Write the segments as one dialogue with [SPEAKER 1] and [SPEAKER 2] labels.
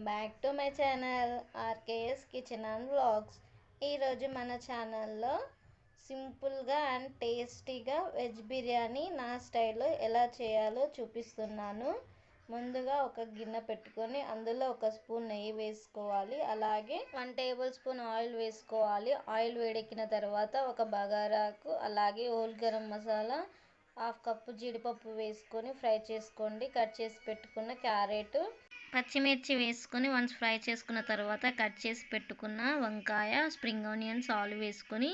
[SPEAKER 1] Back to my channel RKS kitchen and vlogs. ఈరోజు మన ఛానల్లో సింపుల్గా అండ్ టేస్టీగా వెజ్ బిర్యానీ నా స్టైల్లో ఎలా చేయాలో చూపిస్తున్నాను. ముందుగా ఒక గిన్నె పెట్టుకొని అందులో ఒక స్పూన్ నెయ్యి వేసుకోవాలి. అలాగే 1 టేబుల్ స్పూన్ ఆయిల్ వేసుకోవాలి. ఆయిల్ వేడెక్కిన తర్వాత ఒక బగారాకు, అలాగే whole garam masala, half cup జీడిపప్పు వేసుకొని ఫ్రై చేసుకోండి. కట్ చేసి పెట్టుకున్న క్యారెట్, పచ్చిమిర్చి వేసుకొని వన్స్ ఫ్రై చేసుకున్న తర్వాత కట్ చేసి పెట్టుకున్న వంకాయ, స్ప్రింగ్ ఆనియన్స్, ఆలు వేసుకొని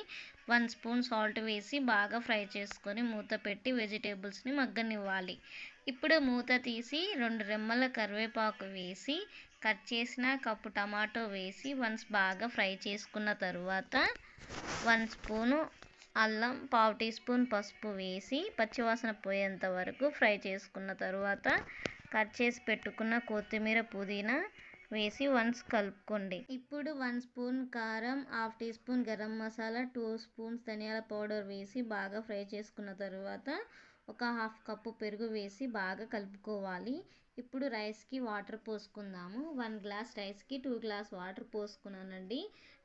[SPEAKER 1] 1 స్పూన్ సాల్ట్ వేసి బాగా ఫ్రై చేసుకొని మూత పెట్టి వెజిటేబుల్స్ని మగ్గనివ్వాలి. ఇప్పుడు మూత తీసి 2 రెమ్మల కరివేపాకు వేసి కట్ చేసిన కప్పు టమాటో వేసి వన్స్ బాగా ఫ్రై చేసుకున్న తర్వాత 1 స్పూను అల్లం, 1/2 టీ స్పూన్ పసుపు వేసి పచ్చివాసన పోయేంత వరకు ఫ్రై చేసుకున్న తర్వాత కట్ చేసి పెట్టుకున్న కొత్తిమీర, పుదీనా వేసి వన్స్ కలుపుకోండి. ఇప్పుడు 1 స్పూన్ కారం, 1/2 tea spoon garam masala, 2 spoons ధనియాల పౌడర్ వేసి బాగా ఫ్రై చేసుకున్న తర్వాత ఒక 1/2 కప్పు పెరుగు వేసి బాగా కలుపుకోవాలి. ఇప్పుడు రైస్కి వాటర్ పోసుకుందాము. 1 గ్లాస్ రైస్కి 2 గ్లాస్ వాటర్ పోసుకున్నానండి.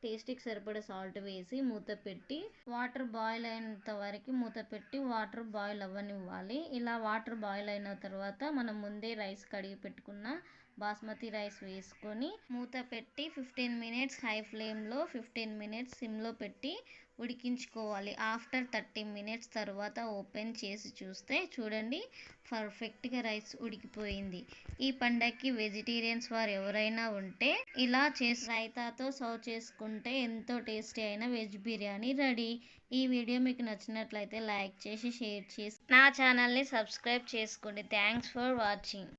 [SPEAKER 1] టేస్ట్కి సరిపడే సాల్ట్ వేసి మూత పెట్టి వాటర్ బాయిల్ అయినంత వరకు మూత పెట్టి వాటర్ బాయిల్ అవ్వనివ్వాలి. ఇలా వాటర్ బాయిల్ అయిన తర్వాత మనం ముందే రైస్ కడిగి పెట్టుకున్న బాస్మతి రైస్ వేసుకొని మూత పెట్టి 15 మినిట్స్ హై ఫ్లేమ్లో, 15 మినిట్స్ సిమ్లో పెట్టి ఉడికించుకోవాలి. ఆఫ్టర్ 30 మినిట్స్ తర్వాత ఓపెన్ చేసి చూస్తే చూడండి పర్ఫెక్ట్గా రైస్ ఉడికిపోయింది. ఈ పండగకి వెజిటేరియన్స్ వారు ఎవరైనా ఉంటే ఇలా చేసి రైతాతో సర్వ్ చేసుకుంటే ఎంతో టేస్టీ అయిన వెజ్ బిర్యానీ రెడీ. ఈ వీడియో మీకు నచ్చినట్లయితే లైక్ చేసి, షేర్ చేసి నా ఛానల్ని సబ్స్క్రైబ్ చేసుకోండి. Thanks for watching.